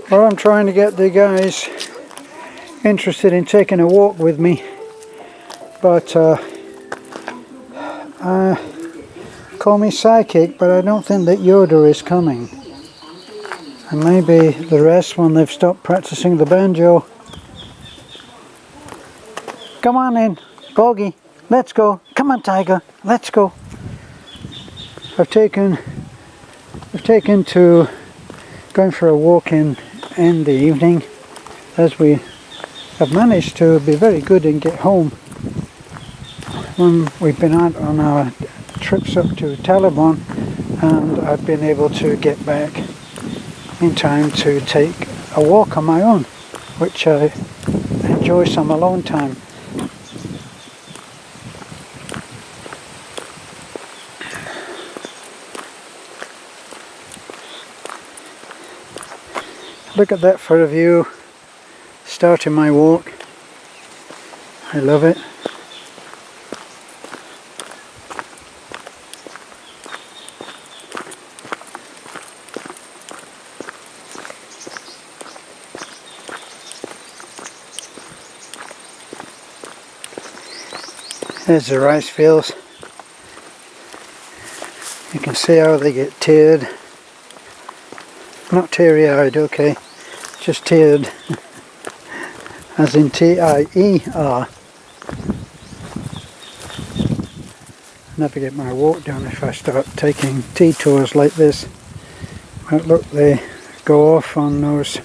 Well, I'm trying to get the guys interested in taking a walk with me, but call me psychic, but I don't think that Yoda is coming. And maybe the rest when they've stopped practicing the banjo. Come on in, Bogey, let's go. Come on, Tiger, let's go. I've taken to going for a walk in the evening, as we have managed to be very good and get home when we've been out on our trips up to Taliban, and I've been able to get back in time to take a walk on my own, which I enjoy some alone time. Look at that for a view, starting my walk. I love it. There's the rice fields. You can see how they get tiered. Not teary-eyed, okay. Just tiered. As in T-I-E-R. Never get my walk done if I start taking detours like this. But look, they go off on those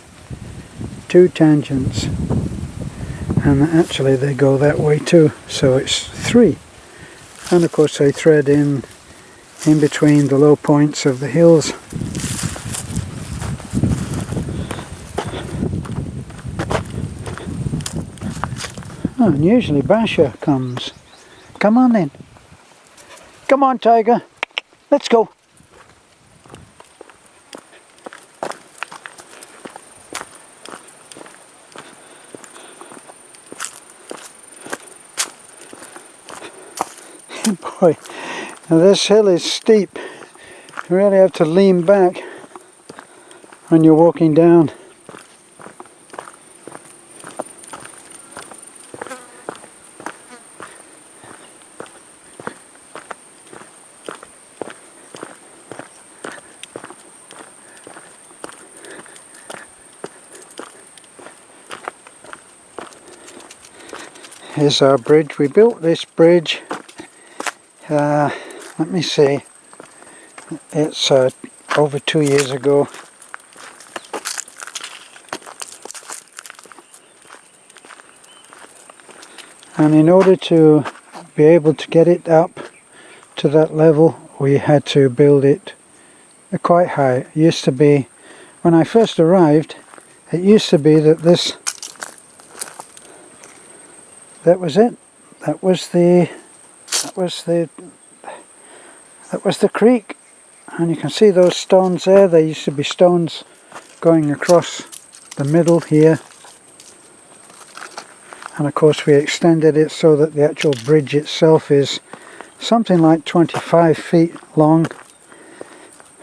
two tangents. And actually they go that way too, so it's three. And of course they thread in between the low points of the hills. Oh, and usually Basha comes. Come on then. Come on, Tiger. Let's go. Boy, now this hill is steep. You really have to lean back when you're walking down. Here's our bridge. We built this bridge, let me see, it's over 2 years ago. And in order to be able to get it up to that level, we had to build it quite high. It used to be, when I first arrived, it used to be that that was it. That was the creek. And you can see those stones there. There used to be stones going across the middle here. And of course we extended it so that the actual bridge itself is something like 25 feet long.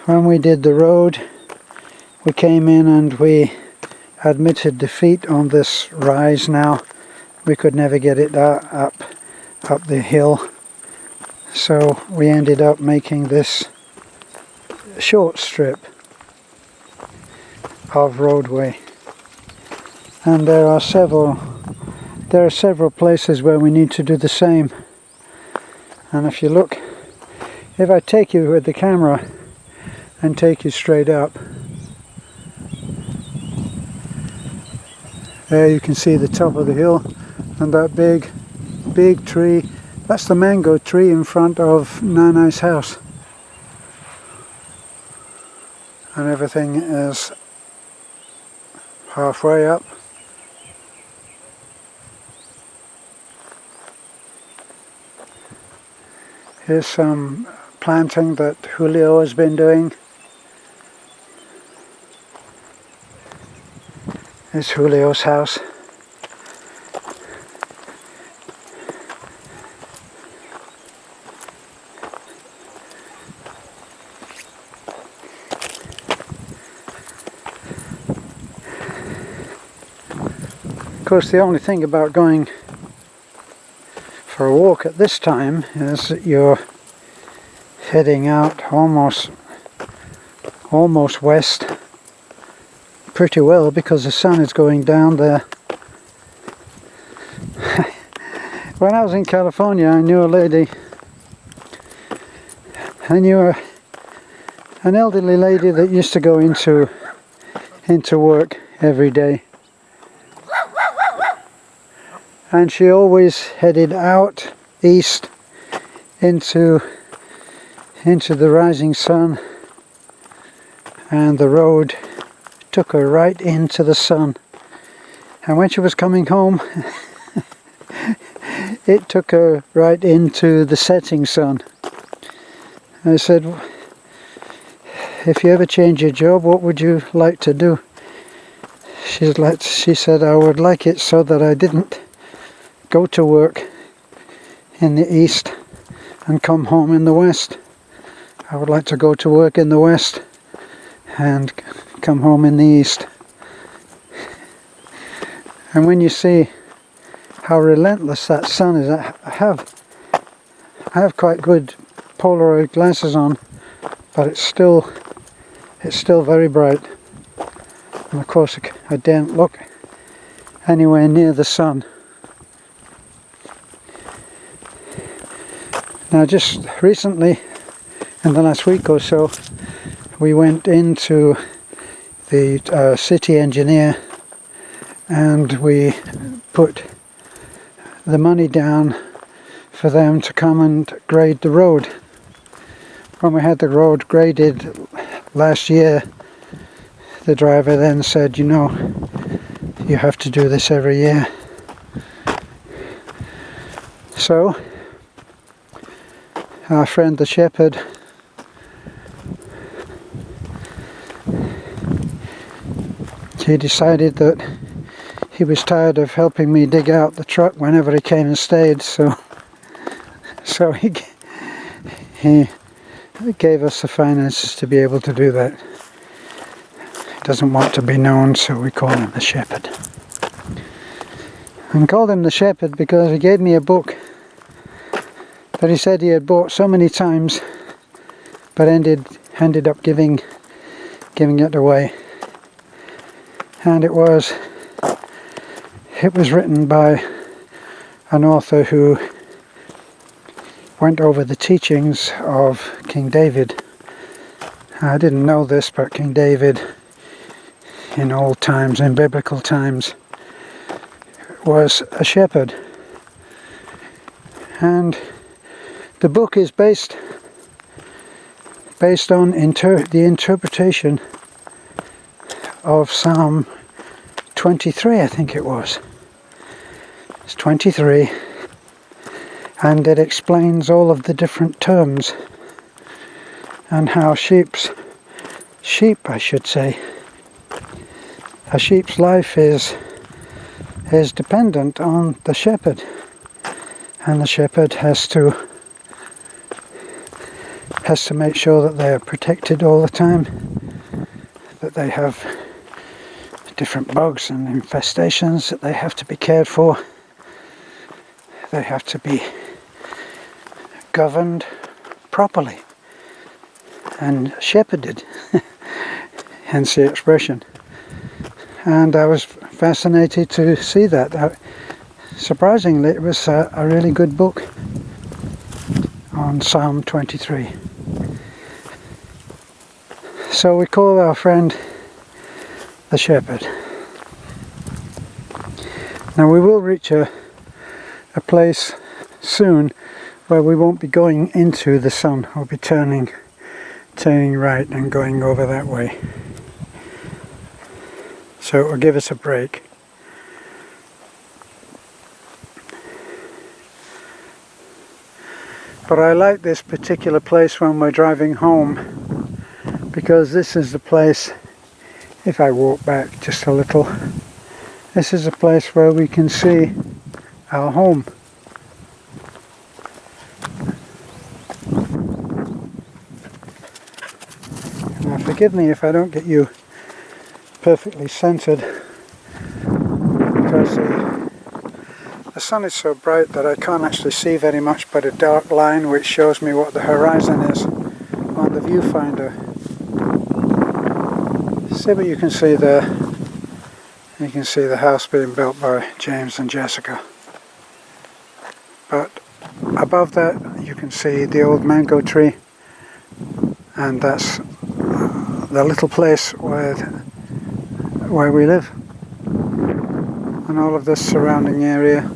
When we did the road, we came in and we admitted defeat on this rise now. We could never get it up the hill, so we ended up making this short strip of roadway. And there are several places where we need to do the same. And if you look, if I take you with the camera and take you straight up, there you can see the top of the hill. And that big tree, that's the mango tree in front of Nana's house. And everything is halfway up. Here's some planting that Julio has been doing. It's Julio's house. course, the only thing about going for a walk at this time is that you're heading out almost west pretty well, because the sun is going down there. When I was in California, I knew a lady. I knew an elderly lady that used to go into work every day, and she always headed out east into the rising sun, and the road took her right into the sun, and when she was coming home it took her right into the setting sun. I said, if you ever change your job, what would you like to do? She said, I would like it so that I didn't go to work in the east and come home in the west. I would like to go to work in the west and come home in the east. And when you see how relentless that sun is, I have quite good Polaroid glasses on, but it's still very bright. And of course I daren't look anywhere near the sun. Now, just recently, in the last week or so, we went into the city engineer and we put the money down for them to come and grade the road. When we had the road graded last year, the driver then said, you know, you have to do this every year. So our friend the shepherd he decided that he was tired of helping me dig out the truck whenever he came and stayed, so he gave us the finances to be able to do that. He doesn't want to be known, so we call him the shepherd. And called him the shepherd because he gave me a book that he said he had bought so many times, but ended up giving it away. And it was written by an author who went over the teachings of King David. I didn't know this, but King David in old times, in biblical times, was a shepherd. And the book is based on the interpretation of Psalm 23, I think it was. It's 23, and it explains all of the different terms and how a sheep's life is dependent on the shepherd, and the shepherd has to make sure that they are protected all the time, that they have different bugs and infestations that they have to be cared for. They have to be governed properly and shepherded, hence the expression. And I was fascinated to see that. Surprisingly, it was a really good book on Psalm 23. So we call our friend the shepherd. Now we will reach a place soon where we won't be going into the sun. We'll be turning right and going over that way. So it will give us a break. But I like this particular place when we're driving home, because this is the place, if I walk back just a little, this is a place where we can see our home. Now forgive me if I don't get you perfectly centered, because see, the sun is so bright that I can't actually see very much but a dark line which shows me what the horizon is on the viewfinder. See, but you can see there, you can see the house being built by James and Jessica. But above that you can see the old mango tree, and that's the little place where we live. And all of this surrounding area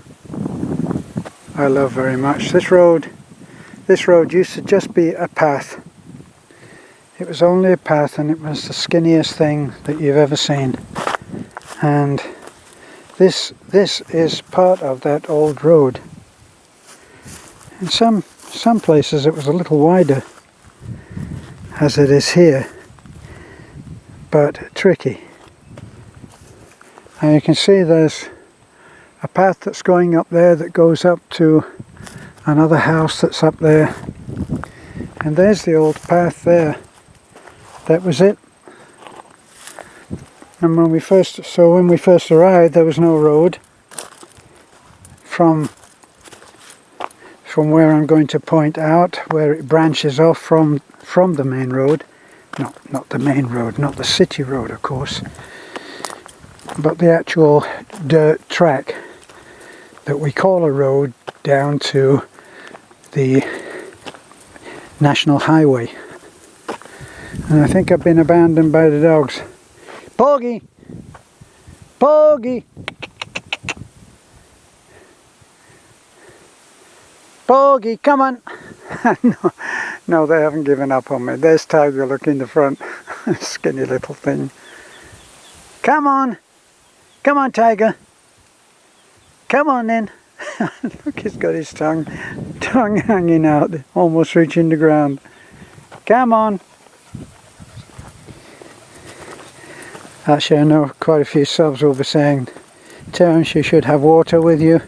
I love very much. This road used to just be a path. It was only a path, and it was the skinniest thing that you've ever seen. And this is part of that old road. In some places it was a little wider, as it is here, but tricky. And you can see there's a path that's going up there that goes up to another house that's up there. And there's the old path there. That was it. And when we first arrived, there was no road from where I'm going to point out, where it branches off from the main road. No, not the main road, not the city road, of course, but the actual dirt track that we call a road down to the national highway. And I think I've been abandoned by the dogs. Porgy! Porgy! Porgy, come on! No, they haven't given up on me. There's Tiger, look in the front. Skinny little thing. Come on! Come on, Tiger! Come on then! Look, he's got his tongue hanging out, almost reaching the ground. Come on! Actually, I know quite a few subs will be saying, Terence, you should have water with you,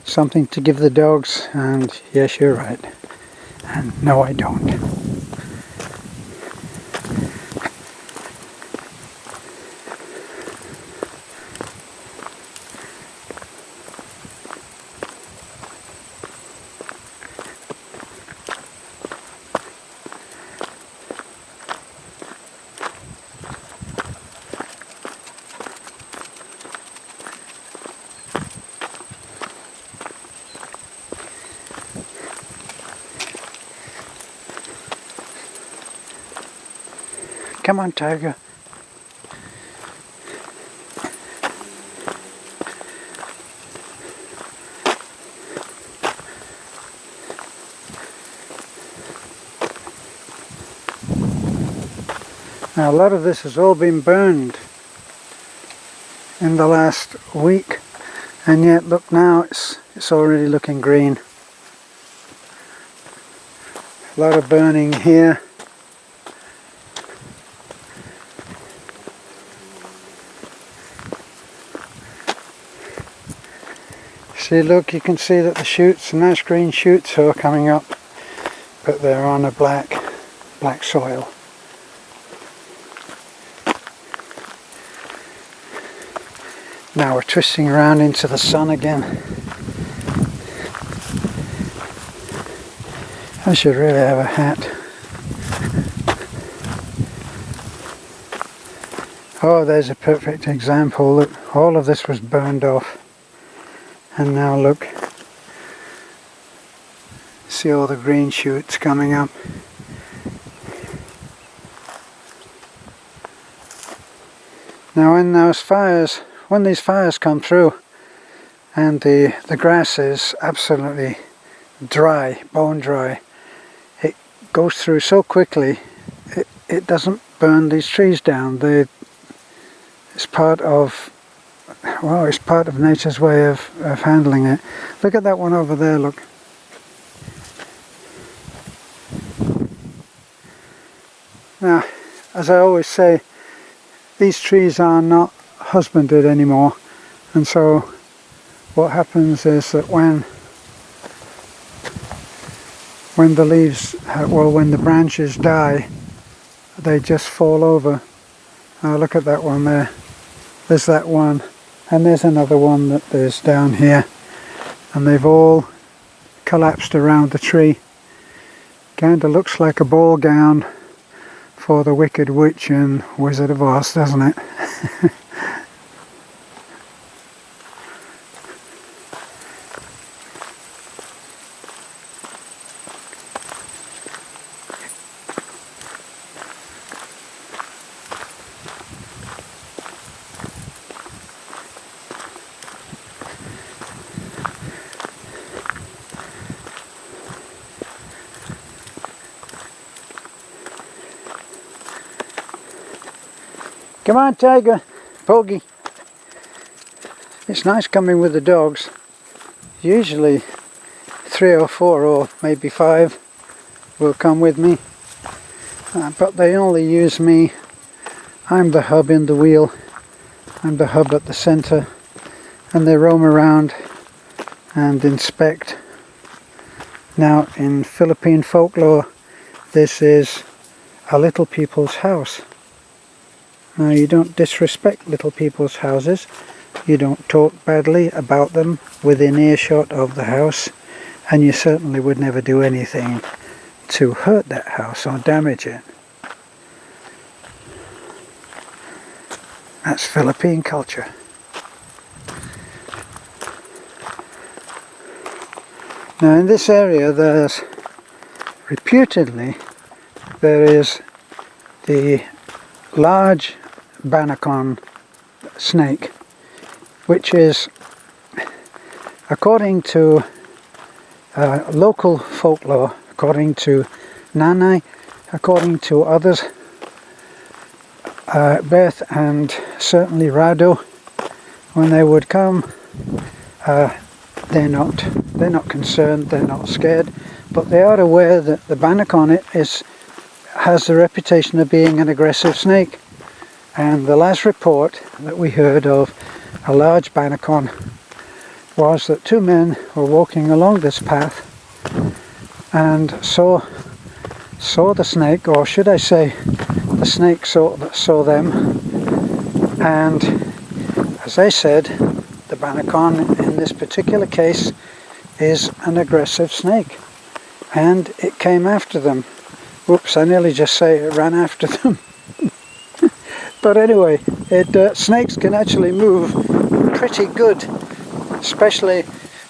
something to give the dogs, and yes, you're right. And no, I don't. Come on, Tiger. Now, a lot of this has all been burned in the last week, and yet look now, it's already looking green. A lot of burning here. See, look, you can see that the shoots, nice green shoots are coming up, but they're on a black soil. Now we're twisting around into the sun again. I should really have a hat. Oh, there's a perfect example. Look, all of this was burned off. And now look, see all the green shoots coming up. Now when these fires come through and the grass is absolutely dry, bone dry, it goes through so quickly, it doesn't burn these trees down. It's part of nature's way of handling it. Look at that one over there, look. Now, as I always say, these trees are not husbanded anymore, and so what happens is that when the leaves, when the branches die, they just fall over. Look at that one there. There's that one. and there's another one that is down here, and they've all collapsed around the tree. Kinda looks like a ball gown for the Wicked Witch in Wizard of Oz, doesn't it? Come on, Tiger, Poggy. It's nice coming with the dogs. Usually 3 or 4 or maybe 5 will come with me, but they only use me. I'm the hub in the wheel, I'm the hub at the center, and they roam around and inspect. Now in Philippine folklore, this is a little people's house. Now you don't disrespect little people's houses, you don't talk badly about them within earshot of the house, and you certainly would never do anything to hurt that house or damage it. That's Philippine culture. Now in this area reputedly there is the large banacon snake, which is, according to local folklore, according to Nanay, according to others, Beth and certainly Rado, when they would come, they're not concerned, they're not scared, but they are aware that the banacon has the reputation of being an aggressive snake. And the last report that we heard of a large banacon was that 2 men were walking along this path and saw the snake, or should I say the snake saw them, and as they said, the banacon in this particular case is an aggressive snake, and it came after them. Whoops, I nearly just say it ran after them. But anyway, snakes can actually move pretty good, especially,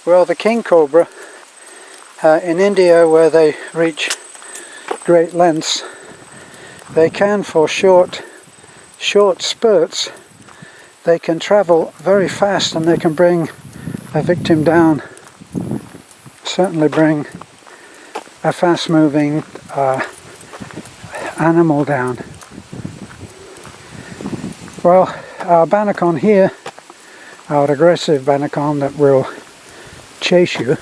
well, the king cobra in India, where they reach great lengths. They can, for short spurts, they can travel very fast, and they can bring a victim down. Certainly bring a fast-moving animal down. Well, our banacon here, our aggressive banacon that will chase you,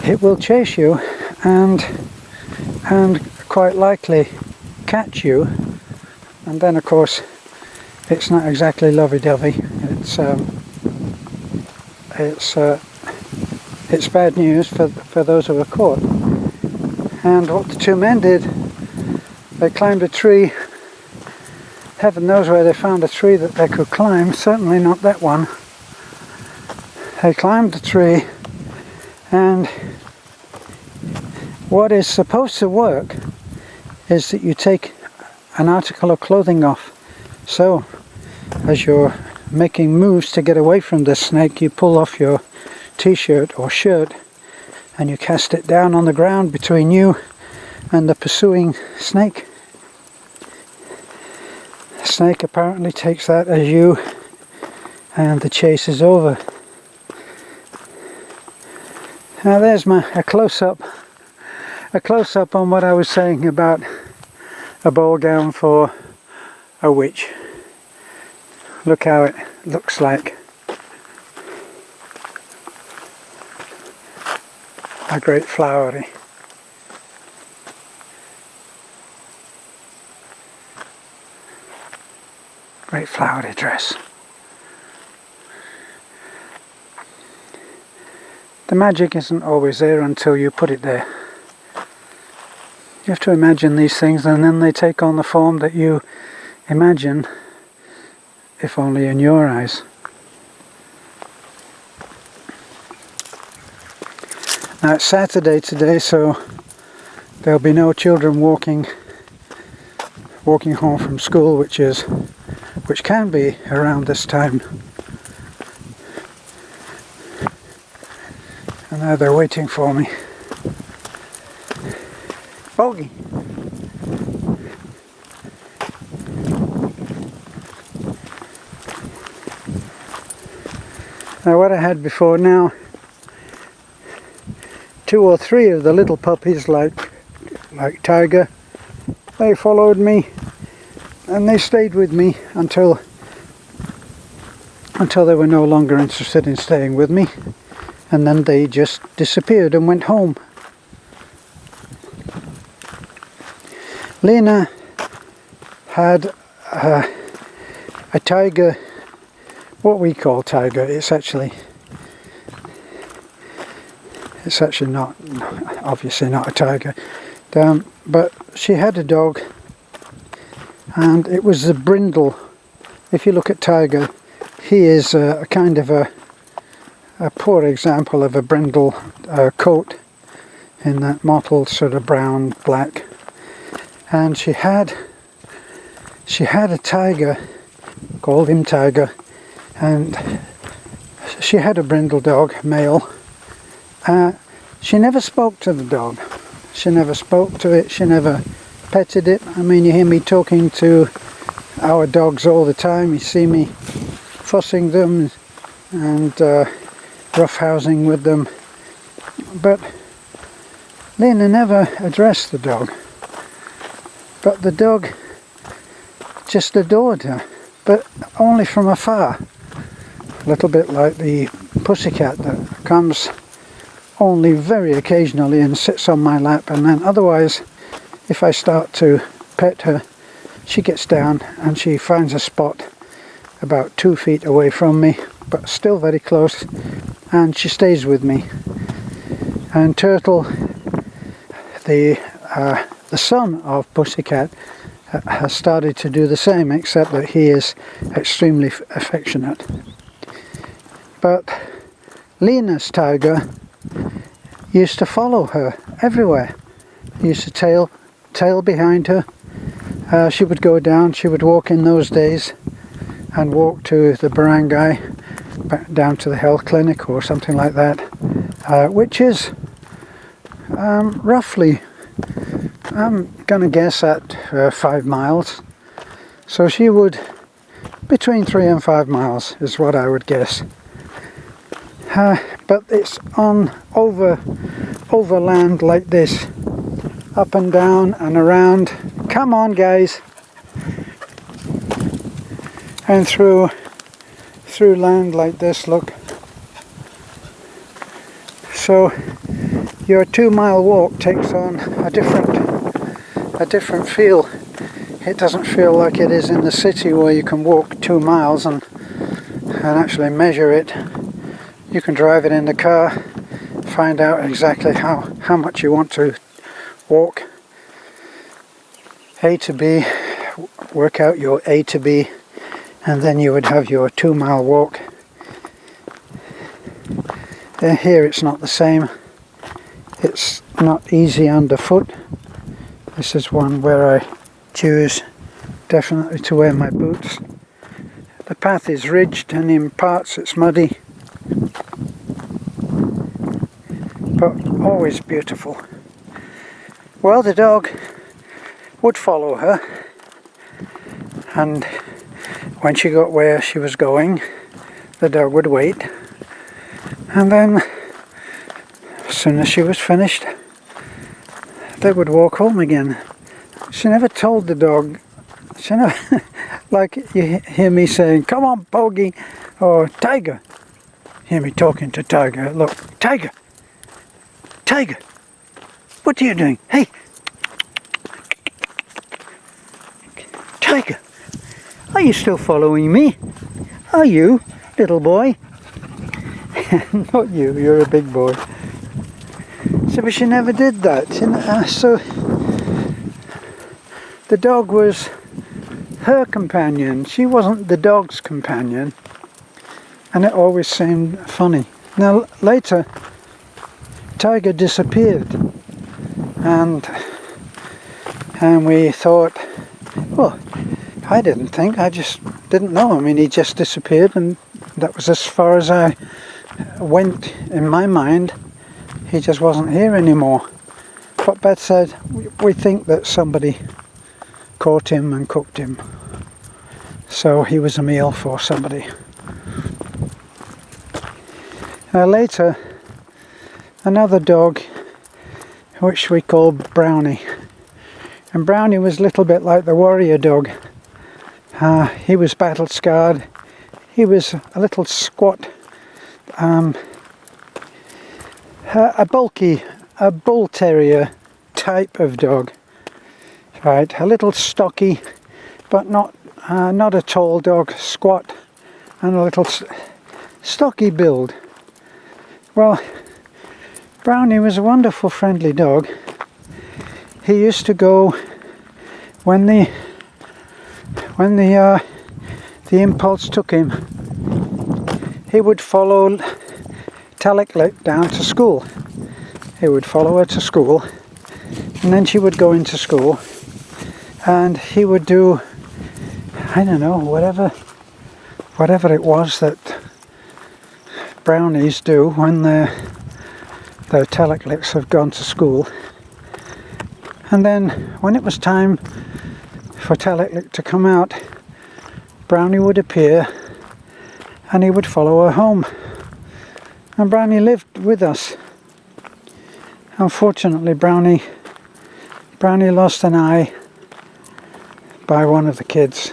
it will chase you and quite likely catch you, and then of course it's not exactly lovey-dovey. It's bad news for those who are caught. And what the 2 men did, they climbed a tree. Heaven knows where they found a tree that they could climb, certainly not that one. They climbed the tree, and what is supposed to work is that you take an article of clothing off. So, as you're making moves to get away from the snake, you pull off your t-shirt or shirt and you cast it down on the ground between you and the pursuing snake. The snake apparently takes that as you, and the chase is over. Now there's a close-up on what I was saying about a ball gown for a witch. Look how it looks like. A great flowery. Great flowery dress. The magic isn't always there until you put it there. You have to imagine these things, and then they take on the form that you imagine if only in your eyes. Now it's Saturday today, so there'll be no children walking home from school, which can be around this time. And now they're waiting for me. Bogey! Now what I had before now, 2 or 3 of the little puppies like Tiger, they followed me and they stayed with me until they were no longer interested in staying with me, and then they just disappeared and went home. Lena had a tiger, what we call tiger. It's actually not, obviously not a tiger, but she had a dog, and it was the brindle. If you look at Tiger, he is a kind of a poor example of a brindle coat, in that mottled sort of brown black. And she had a tiger, called him Tiger, and she had a brindle dog, male. She never spoke to the dog. She never spoke to it. She never petted it. I mean, you hear me talking to our dogs all the time. You see me fussing them and roughhousing with them. But Lena never addressed the dog. But the dog just adored her, but only from afar. A little bit like the pussycat that comes only very occasionally and sits on my lap, and then otherwise, if I start to pet her, she gets down and she finds a spot about 2 feet away from me, but still very close, and she stays with me. And Turtle, the son of Pussycat, has started to do the same, except that he is extremely affectionate. But Lena's Tiger used to follow her everywhere. He used to tail behind her. She would go down, she would walk in those days and walk to the barangay, down to the health clinic or something like that, which is roughly, I'm gonna guess, at 5 miles. So she would, between 3 and 5 miles is what I would guess. But it's on over land like this, up and down and around. Come on, guys. And through land like this, look. So your 2-mile walk takes on a different feel. It doesn't feel like it is in the city, where you can walk 2 miles and actually measure it. You can drive it in the car, find out exactly how much you want to walk. A to B, work out your A to B, and then you would have your 2-mile walk. Here it's not the same. It's not easy underfoot. This is one where I choose definitely to wear my boots. The path is ridged and in parts it's muddy, but always beautiful. Well, the dog would follow her, and when she got where she was going, the dog would wait, and then as soon as she was finished, they would walk home again. She never told the dog, she never, like you hear me saying, come on, Bogey, or Tiger. Hear me talking to Tiger. Look, Tiger, Tiger, what are you doing? Hey, Tiger, are you still following me? Are you, little boy? Not you, you're a big boy. So, but she never did that. So the dog was her companion. She wasn't the dog's companion, and it always seemed funny. Now later, Tiger disappeared, and we thought, well, I didn't think, I just didn't know. I mean, he just disappeared, and that was as far as I went in my mind. He just wasn't here anymore. But Beth said, we think that somebody caught him and cooked him, so he was a meal for somebody. Later, another dog, which we called Brownie, and Brownie was a little bit like the warrior dog. He was battle scarred. He was a little squat, a bulky, a bull terrier type of dog, right? A little stocky, but not a tall dog, squat, and a little stocky build. Well, Brownie was a wonderful, friendly dog. He used to go when the impulse took him. He would follow Taliklik down to school. He would follow her to school, and then she would go into school, and he would do, I don't know, whatever it was that brownies do when their Talikliks have gone to school. And then when it was time for Taliklik to come out, Brownie would appear and he would follow her home. And Brownie lived with us. Unfortunately, Brownie lost an eye by one of the kids.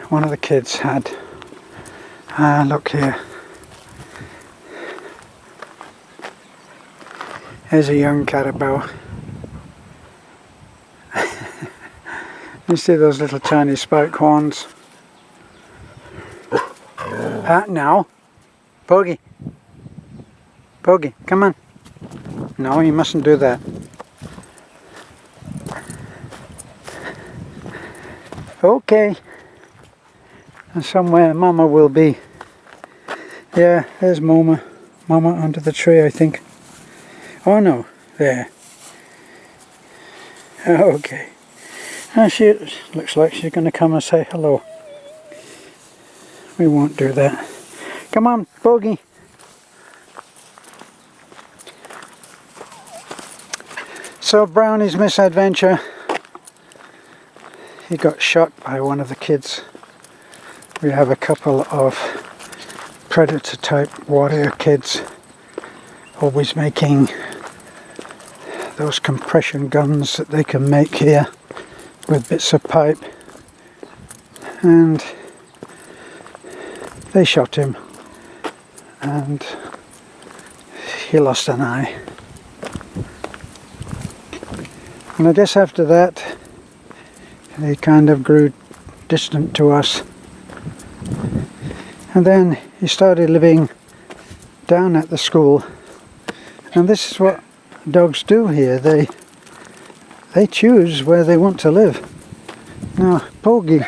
One of the kids had, look here. Here's a young carabao. You see those little tiny spike horns? Now, Bogey, come on. No, you mustn't do that. Okay. And somewhere Mama will be. Yeah, there's Mama. Mama under the tree, I think. Oh no, there. Okay. And she looks like she's going to come and say hello. We won't do that. Come on, Bogey. So Brownie's misadventure. He got shot by one of the kids. We have a couple of predator type warrior kids, always making those compression guns that they can make here with bits of pipe, and they shot him and he lost an eye. And I guess after that he kind of grew distant to us, and then he started living down at the school. And this is what dogs do here. They choose where they want to live. Now, Porgy